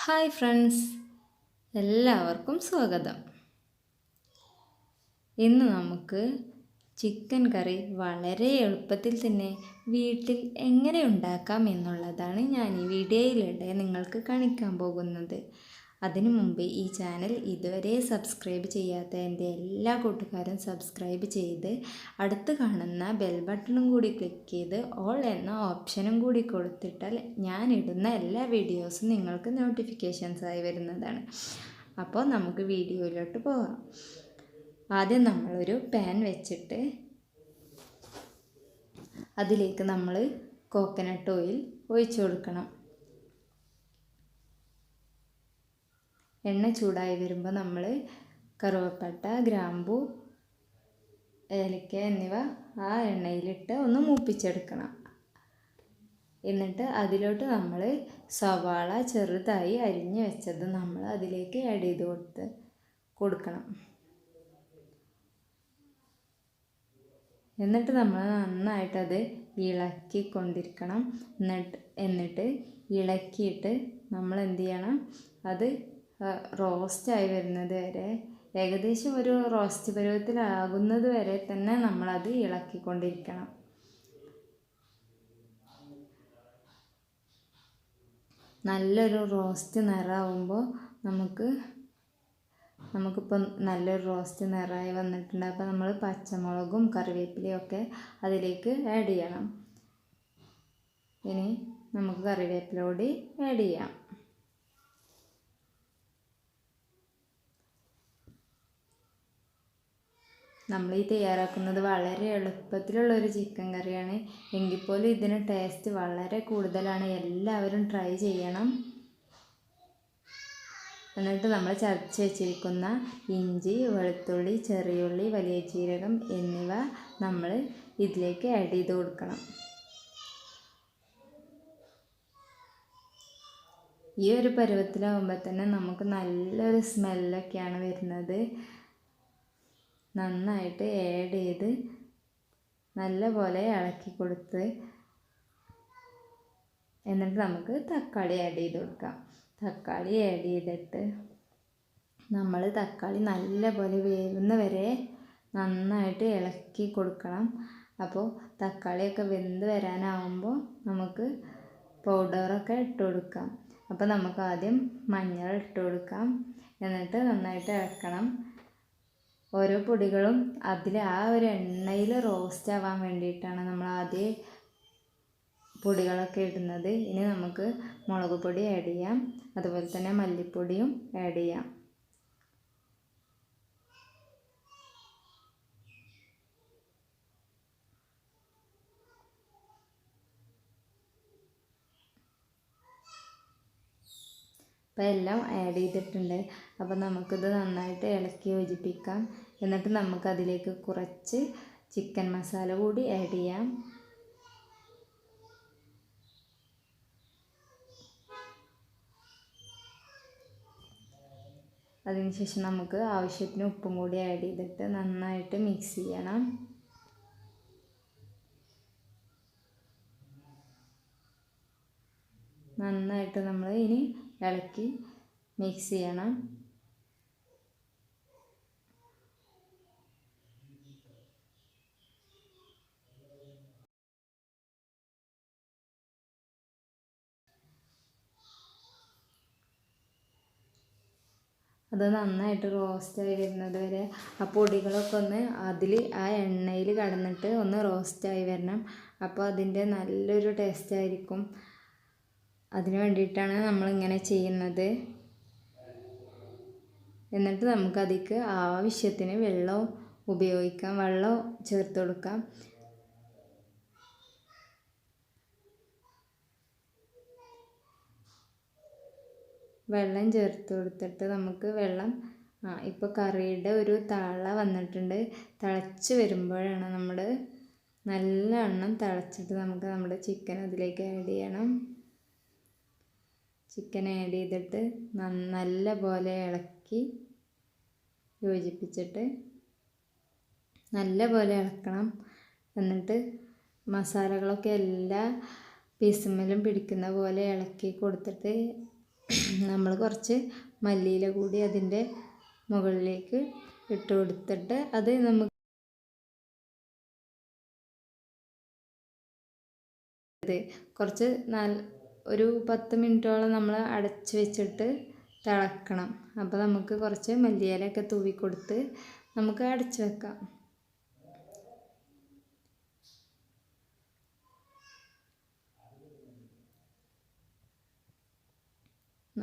Hi friends, എല്ലാവർക്കും സ്വാഗതം. ഇന്ന് നമുക്ക് ചിക്കൻ കറി വളരെ എളുപ്പത്തിൽ തന്നെ വീട്ടിൽ എങ്ങനെ ഉണ്ടാക്കാം എന്നുള്ളതാണ് ഞാൻ ഈ വീഡിയോയിലൂടെ നിങ്ങൾക്ക് കാണിക്കാൻ പോകുന്നത്. അതിനു മുമ്പ് ഈ ചാനൽ ഇതുവരെ സബ്സ്ക്രൈബ് ചെയ്യാത്ത എൻ്റെ എല്ലാ കൂട്ടുകാരും സബ്സ്ക്രൈബ് ചെയ്ത് അടുത്ത് കാണുന്ന ബെൽ ബട്ടണും കൂടി ക്ലിക്ക് ചെയ്ത് ഓൾ എന്ന ഓപ്ഷനും കൂടി കൊടുത്തിട്ടാൽ ഞാനിടുന്ന എല്ലാ വീഡിയോസും നിങ്ങൾക്ക് നോട്ടിഫിക്കേഷൻസായി വരുന്നതാണ്. അപ്പോൾ നമുക്ക് വീഡിയോയിലോട്ട് പോകാം. ആദ്യം നമ്മളൊരു പാൻ വെച്ചിട്ട് അതിലേക്ക് നമ്മൾ കോക്കനട്ട് ഓയിൽ ഒഴിച്ചു കൊടുക്കണം. എണ്ണ ചൂടായി വരുമ്പോൾ നമ്മൾ കറുവപ്പട്ട, ഗ്രാമ്പൂ, ഏലക്ക എന്നിവ ആ എണ്ണയിലിട്ട് ഒന്ന് മൂപ്പിച്ചെടുക്കണം. എന്നിട്ട് അതിലോട്ട് നമ്മൾ സവാള ചെറുതായി അരിഞ്ഞ് വെച്ചത് നമ്മൾ അതിലേക്ക് ആഡ് ചെയ്ത് കൊടുക്കണം. എന്നിട്ട് നമ്മൾ നന്നായിട്ടത് ഇളക്കിക്കൊണ്ടിരിക്കണം. എന്നിട്ട് ഇളക്കിയിട്ട് നമ്മൾ എന്ത് ചെയ്യണം, അത് റോസ്റ്റായി വരുന്നത് വരെ, ഏകദേശം ഒരു റോസ്റ്റ് പരുവത്തിലാകുന്നത് വരെ തന്നെ നമ്മളത് ഇളക്കിക്കൊണ്ടിരിക്കണം. നല്ലൊരു റോസ്റ്റ് നിറമാകുമ്പോൾ നമുക്കിപ്പം നല്ലൊരു റോസ്റ്റ് നിറമായി വന്നിട്ടുണ്ട്. അപ്പോൾ നമ്മൾ പച്ചമുളകും കറിവേപ്പിലയും ഒക്കെ അതിലേക്ക് ആഡ് ചെയ്യണം. ഇനി നമുക്ക് കറിവേപ്പില കൂടി ആഡ് ചെയ്യാം. നമ്മൾ ഈ തയ്യാറാക്കുന്നത് വളരെ എളുപ്പത്തിലുള്ളൊരു ചിക്കൻ കറിയാണ്. എങ്കിൽ പോലും ഇതിന് ടേസ്റ്റ് വളരെ കൂടുതലാണ്. എല്ലാവരും ട്രൈ ചെയ്യണം. എന്നിട്ട് നമ്മൾ ചതച്ച് വെച്ചിരിക്കുന്ന ഇഞ്ചി, വെളുത്തുള്ളി, ചെറിയുള്ളി, വലിയ ജീരകം എന്നിവ നമ്മൾ ഇതിലേക്ക് ആഡ് ചെയ്ത് കൊടുക്കണം. ഈ ഒരു പരുവത്തിലാകുമ്പോൾ തന്നെ നമുക്ക് നല്ലൊരു സ്മെല്ലൊക്കെയാണ് വരുന്നത്. നന്നായിട്ട് ആഡ് ചെയ്ത് നല്ലപോലെ ഇളക്കി കൊടുത്ത് എന്നിട്ട് നമുക്ക് തക്കാളി ആഡ് ചെയ്ത് കൊടുക്കാം. തക്കാളി ആഡ് ചെയ്തിട്ട് നമ്മൾ തക്കാളി നല്ലപോലെ വേവുന്ന വരെ നന്നായിട്ട് ഇളക്കി കൊടുക്കണം. അപ്പോൾ തക്കാളിയൊക്കെ വെന്ത് വരാനാവുമ്പോൾ നമുക്ക് പൗഡറൊക്കെ ഇട്ട് കൊടുക്കാം. അപ്പോൾ നമുക്ക് ആദ്യം മഞ്ഞൾ ഇട്ട് കൊടുക്കാം. എന്നിട്ട് നന്നായിട്ട് ഇളക്കണം. ഓരോ പൊടികളും അതിൽ ആ ഒരു എണ്ണയിൽ റോസ്റ്റ് ആവാൻ വേണ്ടിയിട്ടാണ് നമ്മൾ ആദ്യം പൊടികളൊക്കെ ഇടുന്നത്. ഇനി നമുക്ക് മുളക് പൊടി ആഡ് ചെയ്യാം. അതുപോലെ തന്നെ മല്ലിപ്പൊടിയും ആഡ് ചെയ്യാം. അപ്പോൾ എല്ലാം ആഡ് ചെയ്തിട്ടുണ്ട്. അപ്പോൾ നമുക്കിത് നന്നായിട്ട് ഇളക്കി യോജിപ്പിക്കാം. എന്നിട്ട് നമുക്കതിലേക്ക് കുറച്ച് ചിക്കൻ മസാല കൂടി ആഡ് ചെയ്യാം. അതിനുശേഷം നമുക്ക് ആവശ്യത്തിന് ഉപ്പും കൂടി ആഡ് ചെയ്തിട്ട് നന്നായിട്ട് മിക്സ് ചെയ്യണം. നന്നായിട്ട് നമ്മൾ ഇനി ഇളക്കി മിക്സ് ചെയ്യണം. അത് നന്നായിട്ട് റോസ്റ്റായി വരുന്നത് വരെ ആ പൊടികളൊക്കെ ഒന്ന് ആ എണ്ണയിൽ കടന്നിട്ട് ഒന്ന് റോസ്റ്റായി വരണം. അപ്പോൾ അതിൻ്റെ നല്ലൊരു ടേസ്റ്റ് ആയിരിക്കും. അതിന് വേണ്ടിയിട്ടാണ് നമ്മളിങ്ങനെ ചെയ്യുന്നത്. എന്നിട്ട് നമുക്കതിലേക്ക് ആവശ്യത്തിന് വെള്ളം ഉപയോഗിക്കാം. വെള്ളം ചേർത്ത് കൊടുക്കാം. വെള്ളം ചേർത്ത് കൊടുത്തിട്ട് നമുക്ക് ഇപ്പോൾ കറിയുടെ ഒരു തള വന്നിട്ടുണ്ട്. തിളച്ച് വരുമ്പോഴാണ് നല്ലവണ്ണം തിളച്ചിട്ട് നമുക്ക് നമ്മുടെ ചിക്കൻ അതിലേക്ക് ആഡ് ചെയ്യണം. ചിക്കൻ ആഡ് ചെയ്തിട്ട് നല്ല പോലെ ഇളക്കി യോജിപ്പിച്ചിട്ട് നല്ല പോലെ ഇളക്കണം. എന്നിട്ട് മസാലകളൊക്കെ എല്ലാ പീസുമ്മലും പിടിക്കുന്ന പോലെ ഇളക്കി കൊടുത്തിട്ട് നമ്മൾ കുറച്ച് മല്ലിയില കൂടി അതിൻ്റെ മുകളിലേക്ക് ഇട്ട് കൊടുത്തിട്ട് അത് നമുക്ക് കുറച്ച് ഒരു 10 മിനിറ്റോളം നമ്മൾ അടച്ച് വെച്ചിട്ട് തിളക്കണം. അപ്പോൾ നമുക്ക് കുറച്ച് മല്ലിയിലയൊക്കെ തൂവി കൊടുത്ത് നമുക്ക് അടച്ച് വെക്കാം.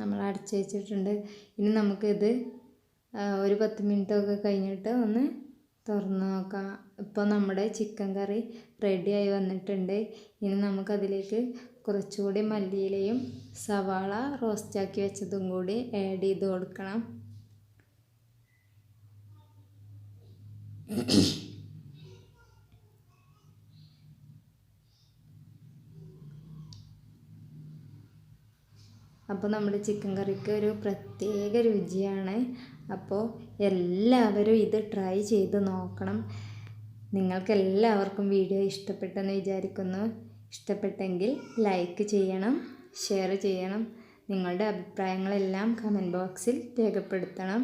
നമ്മൾ അടച്ച് വെച്ചിട്ടുണ്ട്. ഇനി നമുക്കിത് ഒരു 10 മിനിറ്റൊക്കെ കഴിഞ്ഞിട്ട് ഒന്ന് തുറന്ന് നോക്കാം. ഇപ്പോൾ നമ്മുടെ ചിക്കൻ കറി റെഡിയായി വന്നിട്ടുണ്ട്. ഇനി നമുക്കതിലേക്ക് കുറച്ചുകൂടി മല്ലിയിലയും സവാള റോസ്റ്റാക്കി വെച്ചതും കൂടി ആഡ് ചെയ്ത് കൊടുക്കണം. അപ്പോൾ നമ്മുടെ ചിക്കൻ കറിക്ക് ഒരു പ്രത്യേക രുചിയാണ്. അപ്പോൾ എല്ലാവരും ഇത് ട്രൈ ചെയ്ത് നോക്കണം. നിങ്ങൾക്ക് എല്ലാവർക്കും വീഡിയോ ഇഷ്ടപ്പെട്ടെന്ന് വിചാരിക്കുന്നു. ഇഷ്ടപ്പെട്ടെങ്കിൽ ലൈക്ക് ചെയ്യണം, ഷെയർ ചെയ്യണം. നിങ്ങളുടെ അഭിപ്രായങ്ങളെല്ലാം കമൻറ്റ് ബോക്സിൽ രേഖപ്പെടുത്തണം.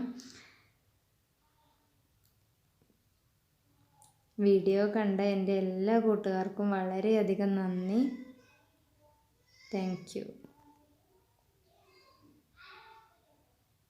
വീഡിയോ കണ്ട എൻ്റെ എല്ലാ കൂട്ടുകാർക്കും വളരെയധികം നന്ദി. Thank you.